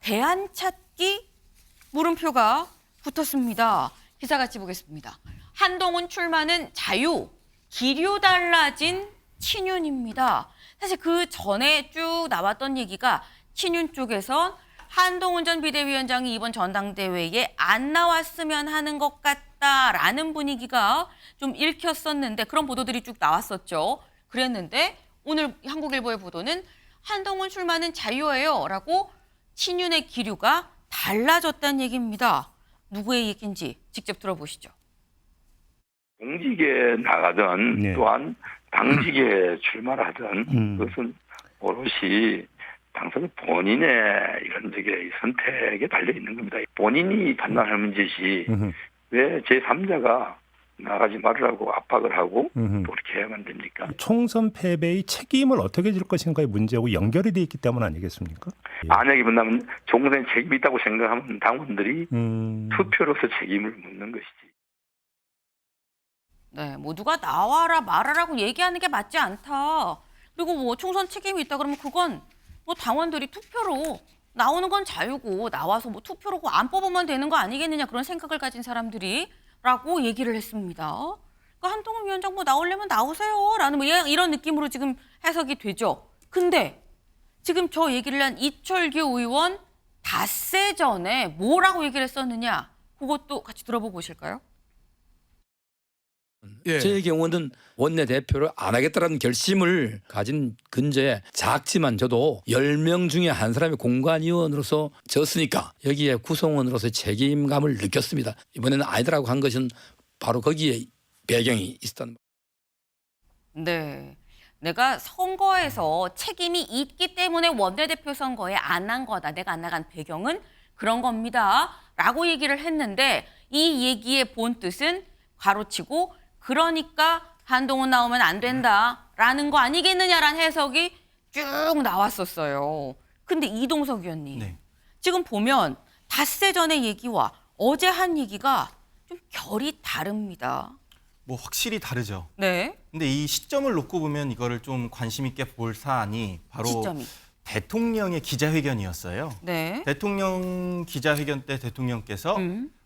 대안 찾기 물음표가 붙었습니다. 기사 같이 보겠습니다. 한동훈 출마는 자유, 기류 달라진 친윤입니다. 사실 그 전에 쭉 나왔던 얘기가 친윤 쪽에선 한동훈 전 비대위원장이 이번 전당대회에 안 나왔으면 하는 것 같다라는 분위기가 좀 읽혔었는데 그런 보도들이 쭉 나왔었죠. 그랬는데 오늘 한국일보의 보도는 한동훈 출마는 자유예요 라고 친윤의 기류가 달라졌다는 얘기입니다. 누구의 얘기인지 직접 들어보시죠. 공직에 나가든 네. 또한 당직에 출마를 하든 그것은 오롯이 당선인 본인의 이런 선택에 달려 있는 겁니다. 본인이 판단할 문제지 왜 제3자가 나가지 말으라고 압박을 하고 또 그렇게 해야만 됩니까? 총선 패배의 책임을 어떻게 질 것인가의 문제하고 연결이 돼 있기 때문 아니겠습니까? 만약에 본다면 총선에 책임이 있다고 생각하면 당원들이 투표로서 책임을 묻는 것이지. 네, 모두가 나와라 말하라고 얘기하는 게 맞지 않다. 그리고 뭐 총선 책임이 있다 그러면 그건 뭐 당원들이 투표로 나오는 건 자유고 나와서 뭐 투표로 안 뽑으면 되는 거 아니겠느냐 그런 생각을 가진 사람들이 라고 얘기를 했습니다. 그러니까 한동훈 위원장 뭐 나오려면 나오세요 라는 뭐 이런 느낌으로 지금 해석이 되죠. 근데 지금 저 얘기를 한 이철규 의원 닷새 전에 뭐라고 얘기를 했었느냐 그것도 같이 들어보고 오실까요? 예. 저의 경우는 원내대표를 안 하겠다라는 결심을 가진 근저에 작지만 저도 10명 중에 한 사람이 공관위원으로서 졌으니까 여기에 구성원으로서 책임감을 느꼈습니다. 이번에는 아니더라고 한 것은 바로 거기에 배경이 있었다는 네. 내가 선거에서 책임이 있기 때문에 원내대표 선거에 안 난 거다. 내가 안 나간 배경은 그런 겁니다. 라고 얘기를 했는데 이 얘기의 본 뜻은 가로치고 그러니까 한동훈 나오면 안 된다라는 거 아니겠느냐라는 해석이 쭉 나왔었어요. 근데 이동석 의원님, 네. 지금 보면 닷새 전의 얘기와 어제 한 얘기가 좀 결이 다릅니다. 뭐 확실히 다르죠. 네, 근데 이 시점을 놓고 보면 이거를 좀 관심 있게 볼 사안이 바로 시점이. 대통령의 기자회견이었어요. 네. 대통령 기자회견 때 대통령께서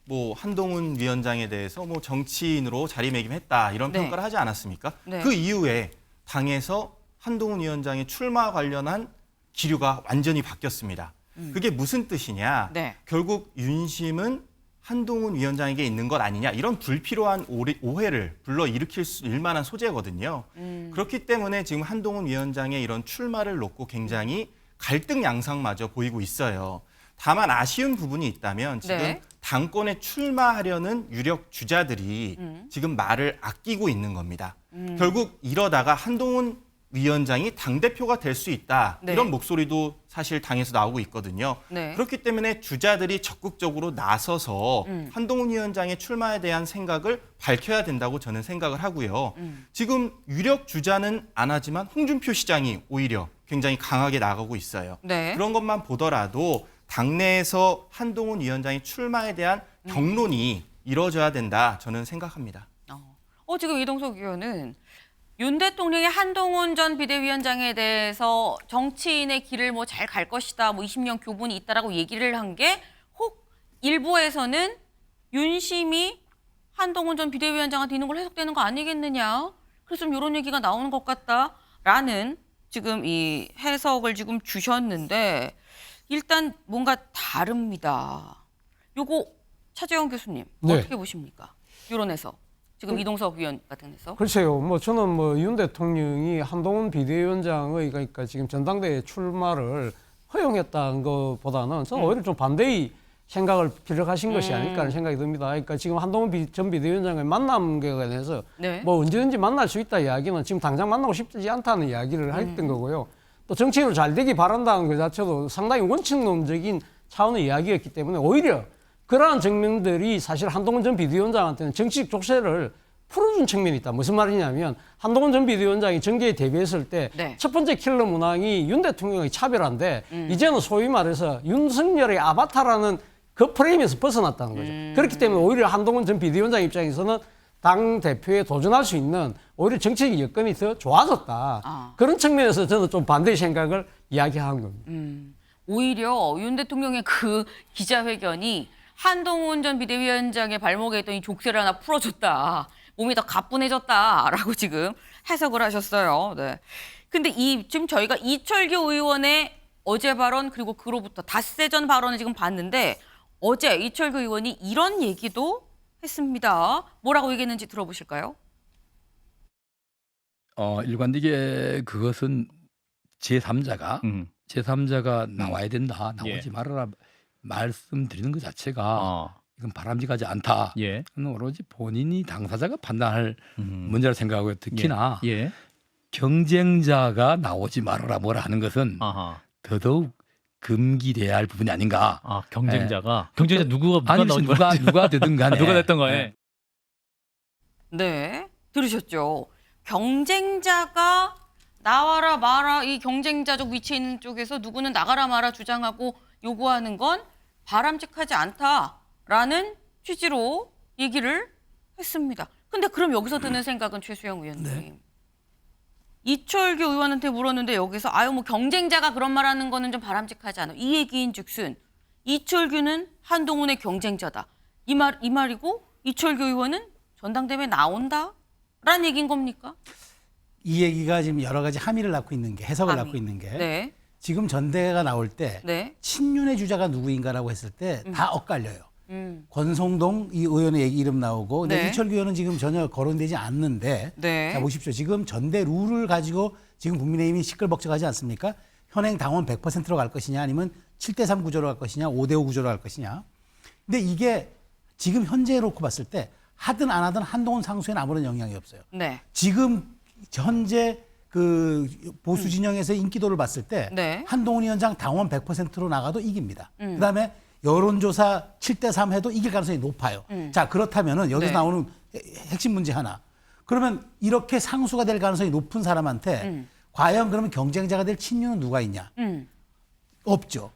뭐 한동훈 위원장에 대해서 뭐 정치인으로 자리매김했다 이런 네. 평가를 하지 않았습니까? 네. 그 이후에 당에서 한동훈 위원장의 출마 관련한 기류가 완전히 바뀌었습니다. 그게 무슨 뜻이냐? 네. 결국 윤심은 한동훈 위원장에게 있는 것 아니냐 이런 불필요한 오해를 불러일으킬 수 있을 만한 소재거든요. 그렇기 때문에 지금 한동훈 위원장의 이런 출마를 놓고 굉장히 갈등 양상마저 보이고 있어요. 다만 아쉬운 부분이 있다면 지금 네. 당권에 출마하려는 유력 주자들이 지금 말을 아끼고 있는 겁니다. 결국 이러다가 한동훈 위원장이 당대표가 될 수 있다. 네. 이런 목소리도 사실 당에서 나오고 있거든요. 네. 그렇기 때문에 주자들이 적극적으로 나서서 한동훈 위원장의 출마에 대한 생각을 밝혀야 된다고 저는 생각을 하고요. 지금 유력 주자는 안 하지만 홍준표 시장이 오히려 굉장히 강하게 나가고 있어요. 네. 그런 것만 보더라도 당내에서 한동훈 위원장의 출마에 대한 경론이 이루어져야 된다 저는 생각합니다. 지금 이동석 의원은 윤 대통령이 한동훈 전 비대위원장에 대해서 정치인의 길을 뭐 잘 갈 것이다, 뭐 20년 교훈이 있다라고 얘기를 한 게 혹 일부에서는 윤심이 한동훈 전 비대위원장한테 있는 걸로 해석되는 거 아니겠느냐. 그래서 좀 이런 얘기가 나오는 것 같다라는 지금 이 해석을 지금 주셨는데 일단 뭔가 다릅니다. 요거 차재원 교수님 네. 어떻게 보십니까? 이런 해석. 지금 이동석 의원 같은 데서. 글쎄요. 뭐 저는 뭐 윤 대통령이 한동훈 비대위원장의 그러니까 지금 전당대회 출마를 허용했다는 것보다는 저는 오히려 좀 반대의 생각을 피력하신 것이 아닐까 하는 생각이 듭니다. 그러니까 지금 한동훈 전 비대위원장의 만남에 관해서 네. 뭐 언제든지 만날 수 있다 이야기는 지금 당장 만나고 싶지 않다는 이야기를 했던 거고요. 또 정치인으로 잘 되기 바란다는 것 자체도 상당히 원칙론적인 차원의 이야기였기 때문에 오히려 그러한 증명들이 사실 한동훈 전 비대위원장한테는 정치적 족쇄를 풀어준 측면이 있다. 무슨 말이냐면 한동훈 전 비대위원장이 정계에 데뷔했을 때 첫 네. 번째 킬러 문항이 윤 대통령의 차별화인데 이제는 소위 말해서 윤석열의 아바타라는 그 프레임에서 벗어났다는 거죠. 그렇기 때문에 오히려 한동훈 전 비대위원장 입장에서는 당 대표에 도전할 수 있는 오히려 정치적 여건이 더 좋아졌다. 그런 측면에서 저는 좀 반대의 생각을 이야기한 겁니다. 오히려 윤 대통령의 그 기자회견이 한동훈 전 비대위원장의 발목에 있던 이 족쇄를 하나 풀어줬다. 몸이 더 가뿐해졌다라고 지금 해석을 하셨어요. 네. 근데 지금 저희가 이철규 의원의 어제 발언 그리고 그로부터 닷새 전 발언을 지금 봤는데 어제 이철규 의원이 이런 얘기도 했습니다. 뭐라고 얘기했는지 들어보실까요? 일관되게 그것은 제3자가 나와야 된다. 나오지 예. 말아라 말씀드리는 것 자체가 이건 바람직하지 않다. 예. 그건 오로지 본인이 당사자가 판단할 문제라 생각하고요. 특히나 예. 경쟁자가 나오지 말아라 뭐라 하는 것은 아하. 더더욱 금기돼야 할 부분이 아닌가. 아, 경쟁자가 누가 아니 나오지 누가 되든 간에 누가 됐던 거에. 네, 들으셨죠? 경쟁자가 나와라 마라 이 경쟁자적 위치에 있는 쪽에서 누구는 나가라 마라 주장하고 요구하는 건 바람직하지 않다라는 취지로 얘기를 했습니다. 근데 그럼 여기서 드는 생각은 최수영 의원님. 네. 이철규 의원한테 물었는데 여기서 아유 뭐 경쟁자가 그런 말하는 거는 좀 바람직하지 않아. 이 얘기인즉슨 이철규는 한동훈의 경쟁자다. 이 말이고 이철규 의원은 전당대회에 나온다라는 얘기인 겁니까? 이 얘기가 지금 여러 가지 함의를 낳고 있는 게 해석을 함의. 낳고 있는 게 네. 지금 전대가 나올 때 네. 친윤의 주자가 누구인가라고 했을 때 다 엇갈려요. 음. 권성동 이 의원의 얘기 이름 나오고 근데 네. 이철규 의원은 지금 전혀 거론되지 않는데 네. 자 보십시오. 지금 전대 룰을 가지고 지금 국민의힘이 시끌벅적하지 않습니까? 현행 당원 100%로 갈 것이냐 아니면 7대3 구조로 갈 것이냐 5대5 구조로 갈 것이냐. 근데 이게 지금 현재에 놓고 봤을 때 하든 안 하든 한동훈 상수에는 아무런 영향이 없어요. 네. 지금 현재 그 보수 진영에서 인기도를 봤을 때 네. 한동훈 위원장 당원 100%로 나가도 이깁니다. 그다음에 여론조사 7대3 해도 이길 가능성이 높아요. 자 그렇다면은 여기서 네. 나오는 핵심 문제 하나. 그러면 이렇게 상수가 될 가능성이 높은 사람한테 과연 그러면 경쟁자가 될 친윤은 누가 있냐? 없죠.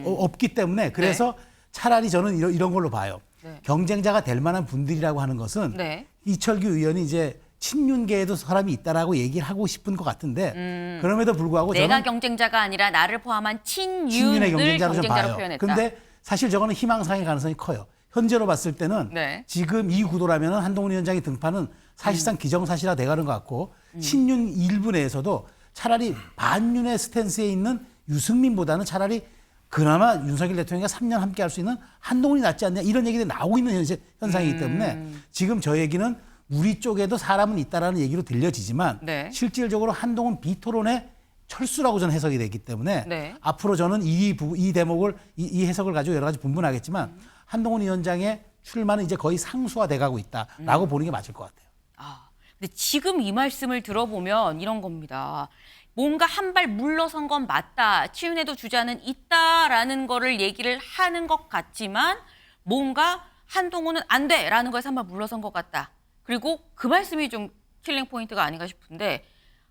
없기 때문에 그래서 차라리 저는 이런 걸로 봐요. 네. 경쟁자가 될 만한 분들이라고 하는 것은 네. 이철규 의원이 이제 친윤계에도 사람이 있다라고 얘기를 하고 싶은 것 같은데 그럼에도 불구하고 내가 저는 경쟁자가 아니라 나를 포함한 친윤의 친윤을 경쟁자로 좀 경쟁자로 봐요. 표현했다. 근데 사실 저거는 희망사항의 가능성이 커요. 현재로 봤을 때는 네. 지금 이 구도라면 한동훈 위원장의 등판은 사실상 기정사실화 돼가는 것 같고 친윤 일부 내에서도 차라리 반윤의 스탠스에 있는 유승민보다는 차라리 그나마 윤석열 대통령과 3년 함께 할 수 있는 한동훈이 낫지 않냐 이런 얘기들이 나오고 있는 현상이기 때문에 지금 저 얘기는 우리 쪽에도 사람은 있다라는 얘기로 들려지지만 네. 실질적으로 한동훈 비토론의 철수라고 저는 해석이 되기 때문에 네. 앞으로 저는 이 대목을 이 해석을 가지고 여러 가지 분분하겠지만 한동훈 위원장의 출마는 이제 거의 상수화돼 가고 있다라고 보는 게 맞을 것 같아요. 아, 근데 지금 이 말씀을 들어보면 이런 겁니다. 뭔가 한 발 물러선 건 맞다. 친윤에도 주자는 있다라는 거를 얘기를 하는 것 같지만 뭔가 한동훈은 안 돼라는 거에서 한 발 물러선 것 같다. 그리고 그 말씀이 좀 킬링 포인트가 아닌가 싶은데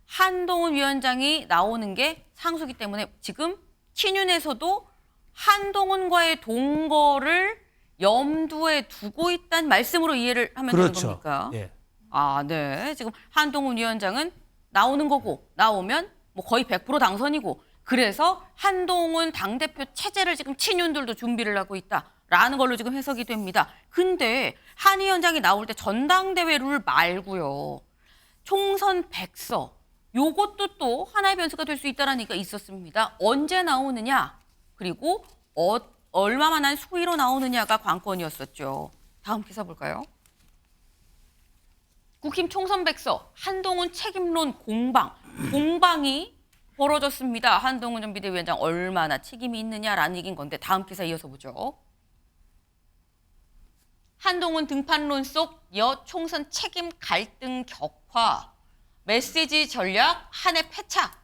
한동훈 위원장이 나오는 게 상수기 때문에 지금 친윤에서도 한동훈과의 동거를 염두에 두고 있다는 말씀으로 이해를 하면 되는 겁니까? 예. 아, 네. 지금 한동훈 위원장은 나오는 거고 나오면 뭐 거의 100% 당선이고 그래서 한동훈 당대표 체제를 지금 친윤들도 준비를 하고 있다라는 걸로 지금 해석이 됩니다. 근데 한 위원장이 나올 때 전당대회 룰 말고요. 총선 100석. 요것도 또 하나의 변수가 될 수 있다는 얘기가 있었습니다. 언제 나오느냐 그리고 얼마만한 수위로 나오느냐가 관건이었었죠. 다음 기사 볼까요? 국힘 총선 100석 한동훈 책임론 공방이 벌어졌습니다. 한동훈 전 비대위원장 얼마나 책임이 있느냐라는 얘기인 건데 다음 기사 이어서 보죠. 한동훈 등판론 속 여 총선 책임 갈등 격화 메시지 전략 한해 패착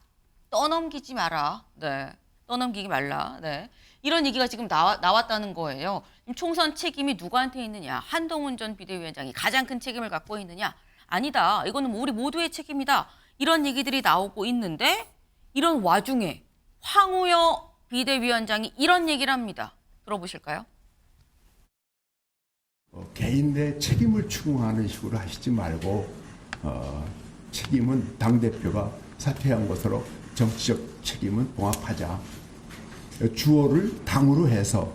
떠넘기지 마라. 네, 떠넘기기 말라. 네. 이런 얘기가 지금 나왔다는 거예요. 총선 책임이 누구한테 있느냐? 한동훈 전 비대위원장이 가장 큰 책임을 갖고 있느냐? 아니다. 이거는 우리 모두의 책임이다. 이런 얘기들이 나오고 있는데 이런 와중에 황우여 비대위원장이 이런 얘기를 합니다. 들어보실까요? 개인 내 책임을 추궁하는 식으로 하시지 말고 책임은 당대표가 사퇴한 것으로 정치적 책임은 봉합하자. 주어를 당으로 해서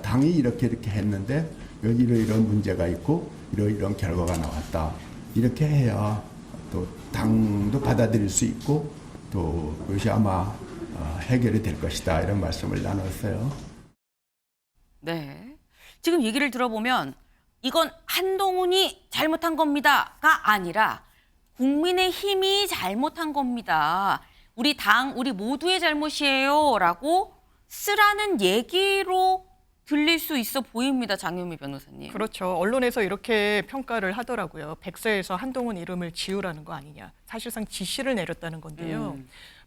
당이 이렇게 했는데 이런 문제가 있고 이런 결과가 나왔다. 이렇게 해야 또 당도 받아들일 수 있고 또 그것이 아마 해결이 될 것이다. 이런 말씀을 나눴어요. 네. 지금 얘기를 들어보면 이건 한동훈이 잘못한 겁니다가 아니라 국민의힘이 잘못한 겁니다. 우리 당, 우리 모두의 잘못이에요. 라고 쓰라는 얘기로 들릴 수 있어 보입니다. 장윤미 변호사님. 그렇죠. 언론에서 이렇게 평가를 하더라고요. 백서에서 한동훈 이름을 지우라는 거 아니냐. 사실상 지시를 내렸다는 건데요.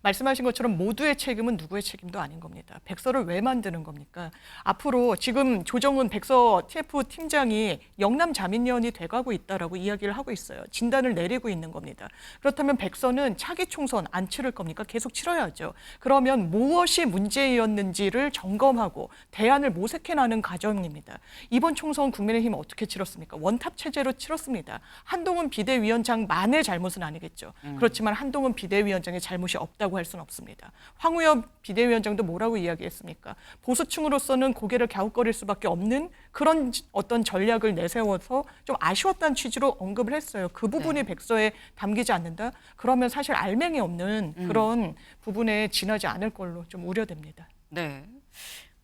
말씀하신 것처럼 모두의 책임은 누구의 책임도 아닌 겁니다. 백서를 왜 만드는 겁니까? 앞으로 지금 조정훈 백서 TF 팀장이 영남 자민련이 돼가고 있다라고 이야기를 하고 있어요. 진단을 내리고 있는 겁니다. 그렇다면 백서는 차기 총선 안 치를 겁니까? 계속 치러야죠. 그러면 무엇이 문제였는지를 점검하고 대안을 모색해나가는 과정입니다. 이번 총선 국민의힘 어떻게 치렀습니까? 원탑 체제로 치렀습니다. 한동훈 비대위원장만의 잘못은 아니겠죠. 그렇지만 한동훈 비대위원장의 잘못이 없다고 할 수는 없습니다. 황우엽 비대위원장도 뭐라고 이야기했습니까? 보수층으로서는 고개를 갸웃거릴 수밖에 없는 그런 어떤 전략을 내세워서 좀 아쉬웠다는 취지로 언급을 했어요. 그 부분이 백서에 담기지 않는다? 그러면 사실 알맹이 없는 그런 부분에 지나지 않을 걸로 좀 우려됩니다. 네.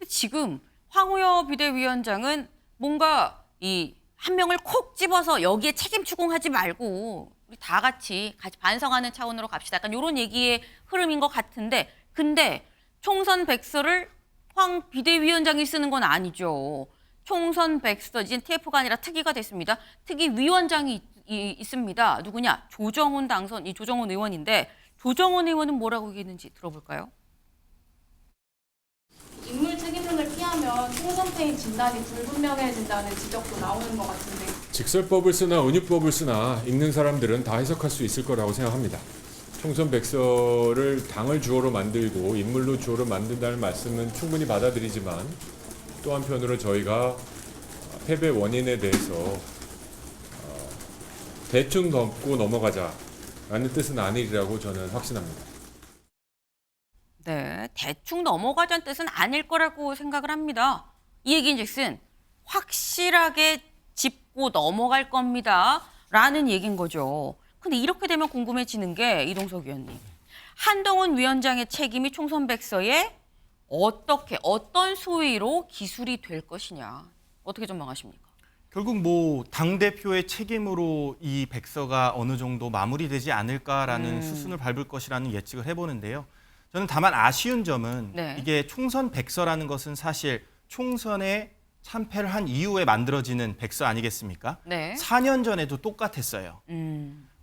지금 황우여 비대위원장은 뭔가 이 한 명을 콕 집어서 여기에 책임 추궁하지 말고 우리 다 같이 반성하는 차원으로 갑시다. 약간 이런 얘기의 흐름인 것 같은데 근데 총선 백서를 황 비대위원장이 쓰는 건 아니죠. 총선 백서 이제 TF가 아니라 특위가 됐습니다. 특위 위원장이 있습니다. 누구냐? 조정훈 당선, 이 조정훈 의원인데 조정훈 의원은 뭐라고 얘기했는지 들어볼까요? 인물 책임론을 피하면 총선패인 진단이 불분명해진다는 지적도 나오는 것 같은데 직설법을 쓰나 은유법을 쓰나 읽는 사람들은 다 해석할 수 있을 거라고 생각합니다. 총선 백서를 당을 주어로 만들고 인물로 주어로 만든다는 말씀은 충분히 받아들이지만 또 한편으로 저희가 패배 원인에 대해서 대충 덮고 넘어가자라는 뜻은 아니라고 저는 확신합니다. 네, 대충 넘어가자는 뜻은 아닐 거라고 생각을 합니다. 이 얘기인즉슨 확실하게 짚고 넘어갈 겁니다. 라는 얘기인 거죠. 근데 이렇게 되면 궁금해지는 게 이동석 위원님. 한동훈 위원장의 책임이 총선 백서에 어떤 수위로 기술이 될 것이냐. 어떻게 전망하십니까? 결국 뭐 당대표의 책임으로 이 백서가 어느 정도 마무리되지 않을까라는 수순을 밟을 것이라는 예측을 해보는데요. 저는 다만 아쉬운 점은 이게 총선 백서라는 것은 사실 총선에 참패를 한 이후에 만들어지는 백서 아니겠습니까? 4년 전에도 똑같았어요.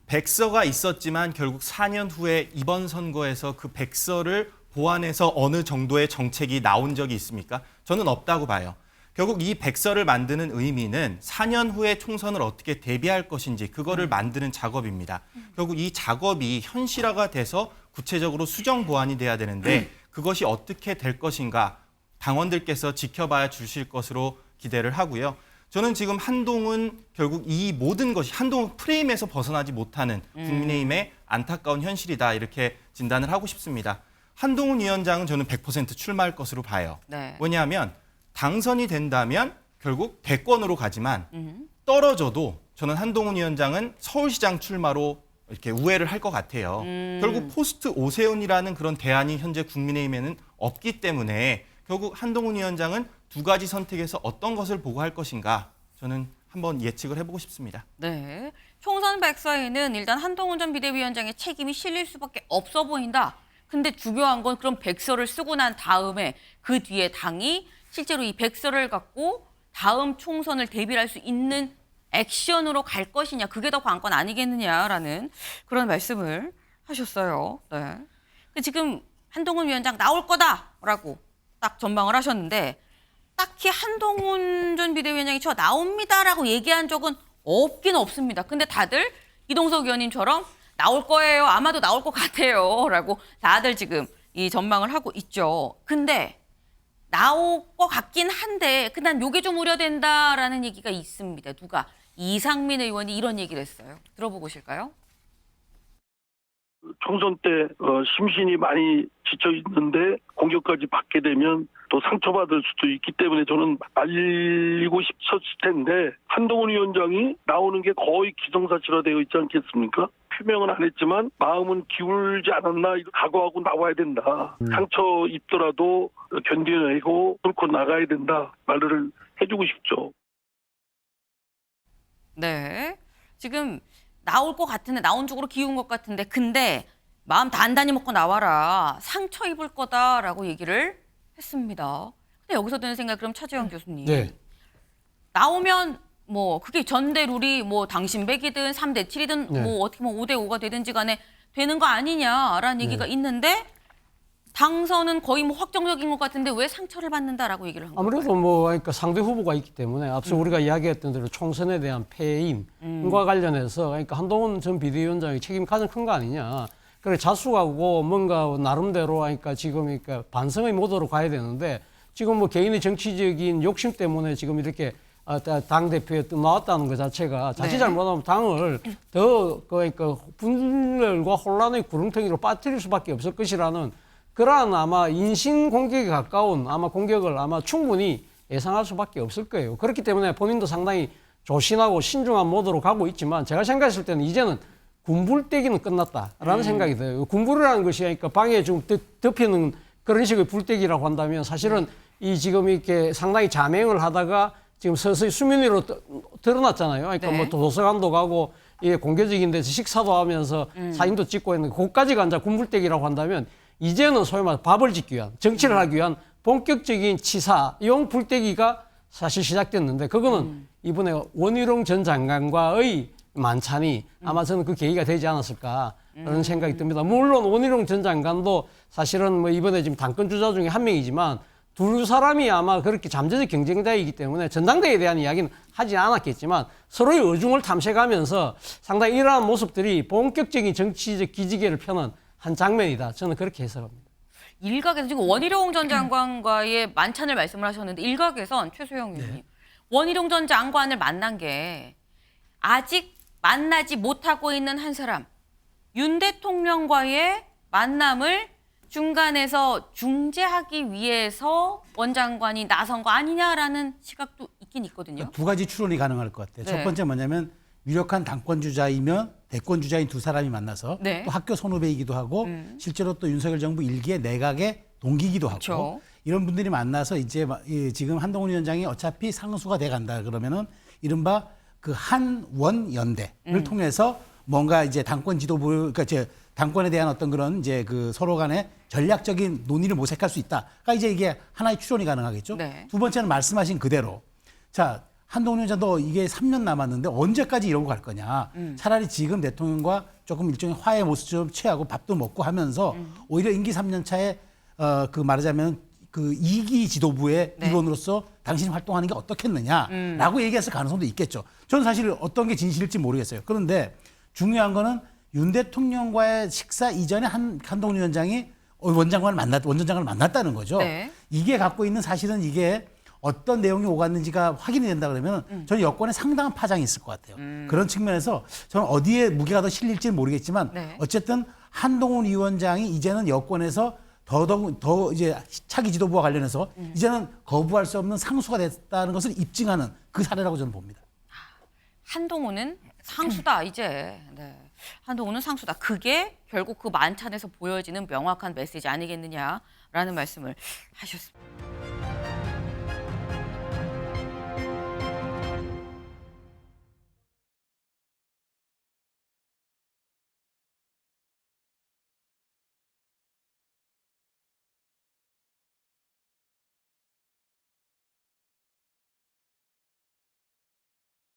백서가 있었지만 결국 4년 후에 이번 선거에서 그 백서를 보완해서 어느 정도의 정책이 나온 적이 있습니까? 저는 없다고 봐요. 결국 이 백서를 만드는 의미는 4년 후에 총선을 어떻게 대비할 것인지 그거를 만드는 작업입니다. 결국 이 작업이 현실화가 돼서 구체적으로 수정 보완이 돼야 되는데 그것이 어떻게 될 것인가 당원들께서 지켜봐야 주실 것으로 기대를 하고요. 저는 지금 한동훈 결국 이 모든 것이 한동훈 프레임에서 벗어나지 못하는 국민의힘의 안타까운 현실이다 이렇게 진단을 하고 싶습니다. 한동훈 위원장은 저는 100% 출마할 것으로 봐요. 왜냐하면 당선이 된다면 결국 대권으로 가지만 떨어져도 저는 한동훈 위원장은 서울시장 출마로 이렇게 우회를 할 것 같아요. 결국 포스트 오세훈이라는 그런 대안이 현재 국민의힘에는 없기 때문에 결국 한동훈 위원장은 두 가지 선택에서 어떤 것을 보고 할 것인가 저는 한번 예측을 해보고 싶습니다. 네, 총선 백서에는 일단 한동훈 전 비대위원장의 책임이 실릴 수밖에 없어 보인다. 근데 중요한 건 그럼 백서를 쓰고 난 다음에 그 뒤에 당이 실제로 이 백서를 갖고 다음 총선을 대비할 수 있는 액션으로 갈 것이냐, 그게 더 관건 아니겠느냐라는 그런 말씀을 하셨어요. 네. 지금 한동훈 위원장 나올 거다라고 딱 전망을 하셨는데 딱히 한동훈 전 비대위원장이 저 나옵니다라고 얘기한 적은 없긴 없습니다. 근데 다들 이동석 의원님처럼 나올 거예요. 아마도 나올 것 같아요. 라고 다들 지금 이 전망을 하고 있죠. 근데 나올 것 같긴 한데 난 요게 좀 우려된다라는 얘기가 있습니다. 누가? 이상민 의원이 이런 얘기를 했어요. 들어보고 오실까요? 총선 때 심신이 많이 지쳐 있는데 공격까지 받게 되면 또 상처받을 수도 있기 때문에 저는 알리고 싶었을 텐데 한동훈 위원장이 나오는 게 거의 기정사실화되어 있지 않겠습니까? 표명은 안 했지만 마음은 기울지 않았나 이거 각오하고 나와야 된다. 상처 입더라도 견뎌내고 뚫고 나가야 된다. 말을 해주고 싶죠. 네. 지금 나올 것 같은데 나온 쪽으로 기운 것 같은데 근데 마음 단단히 먹고 나와라. 상처 입을 거다라고 얘기를 했습니다. 근데 여기서 드는 생각 그럼 차재현 교수님. 네. 나오면 뭐 그게 전대 룰이 뭐 당신 100이든 3대 7이든 네. 뭐 어떻게 뭐 5대 5가 되든지 간에 되는 거 아니냐라는 얘기가 네. 있는데 당선은 거의 뭐 확정적인 것 같은데 왜 상처를 받는다라고 얘기를 한 거예요? 아무래도 뭐 그러니까 상대 후보가 있기 때문에 앞서 우리가 이야기했던 대로 총선에 대한 패임과 관련해서 그러니까 한동훈 전 비대위원장의 책임이 가장 큰 거 아니냐. 그래 자수하고 뭔가 나름대로 그러니까 지금 그러니까 반성의 모드로 가야 되는데 지금 뭐 개인의 정치적인 욕심 때문에 지금 이렇게 당 대표에 나왔다는 것 자체가 자칫 네. 잘못하면 당을 더 그러니까 분열과 혼란의 구렁텅이로 빠뜨릴 수밖에 없을 것이라는 그러한 아마 인신 공격에 가까운 아마 공격을 아마 충분히 예상할 수밖에 없을 거예요. 그렇기 때문에 본인도 상당히 조신하고 신중한 모드로 가고 있지만 제가 생각했을 때는 이제는 군불대기는 끝났다라는 생각이 들어요. 군불이라는 것이 그러니까 방에 좀 덮이는 그런 식의 불대기라고 한다면 사실은 이 지금 이렇게 상당히 자맹을 하다가 지금 서서히 수면 위로 드러났잖아요. 그러니까 네. 뭐 도서관도 가고 이게 공개적인 데서 식사도 하면서 사진도 찍고 있는 그까지가 이제 군불대기라고 한다면 이제는 소위 말해 밥을 짓기 위한 정치를 하기 위한 본격적인 치사용 불대기가 사실 시작됐는데 그거는 이번에 원희룡 전 장관과의 만찬이 아마 저는 그 계기가 되지 않았을까 그런 생각이 듭니다. 물론 원희룡 전 장관도 사실은 뭐 이번에 지금 당권 주자 중에 한 명이지만 두 사람이 아마 그렇게 잠재적 경쟁자이기 때문에 전당대회에 대한 이야기는 하지 않았겠지만 서로의 의중을 탐색하면서 상당히 이러한 모습들이 본격적인 정치적 기지개를 펴는 한 장면이다. 저는 그렇게 해석합니다. 일각에서 지금 원희룡 전 장관과의 만찬을 말씀을 하셨는데 일각에선 최소영 의원님 원희룡 전 장관을 만난 게 아직 만나지 못하고 있는 한 사람 윤 대통령과의 만남을 중간에서 중재하기 위해서 원 장관이 나선 거 아니냐라는 시각도 있긴 있거든요. 두 가지 추론이 가능할 것 같아요. 네. 첫 번째 뭐냐면 유력한 당권 주자이며 대권 주자인 두 사람이 만나서 네. 또 학교 선후배이기도 하고 실제로 또 윤석열 정부 일기의 내각의 동기이기도 하고 그렇죠. 이런 분들이 만나서 이제 지금 한동훈 위원장이 어차피 상수가 돼 간다 그러면은 이른바 그 한원 연대를 통해서 뭔가 이제 당권 지도부 그러니까 이제 당권에 대한 어떤 그런 이제 그 서로 간의 전략적인 논의를 모색할 수 있다. 그러니까 이제 이게 하나의 추론이 가능하겠죠. 네. 두 번째는 말씀하신 그대로 자 한동훈 위원장도 이게 3년 남았는데 언제까지 이러고 갈 거냐. 차라리 지금 대통령과 조금 일종의 화해 모습 좀 취하고 밥도 먹고 하면서 오히려 임기 3년 차에 그 말하자면 그 2기 지도부의 네. 일원으로서 당신이 활동하는 게 어떻겠느냐라고 얘기했을 가능성도 있겠죠. 저는 사실 어떤 게 진실일지 모르겠어요. 그런데 중요한 거는 윤 대통령과의 식사 이전에 한동훈 위원장이 원 장관을 만났다는 거죠. 네. 이게 갖고 있는 사실은 이게 어떤 내용이 오갔는지가 확인이 된다 그러면 저는 여권에 상당한 파장이 있을 것 같아요. 그런 측면에서 저는 어디에 무게가 더 실릴지는 모르겠지만 네. 어쨌든 한동훈 위원장이 이제는 여권에서 더 이제 차기 지도부와 관련해서 이제는 거부할 수 없는 상수가 됐다는 것을 입증하는 그 사례라고 저는 봅니다. 한동훈은 상수다 이제. 네. 한동훈은 상수다. 그게 결국 그 만찬에서 보여지는 명확한 메시지 아니겠느냐라는 말씀을 하셨습니다.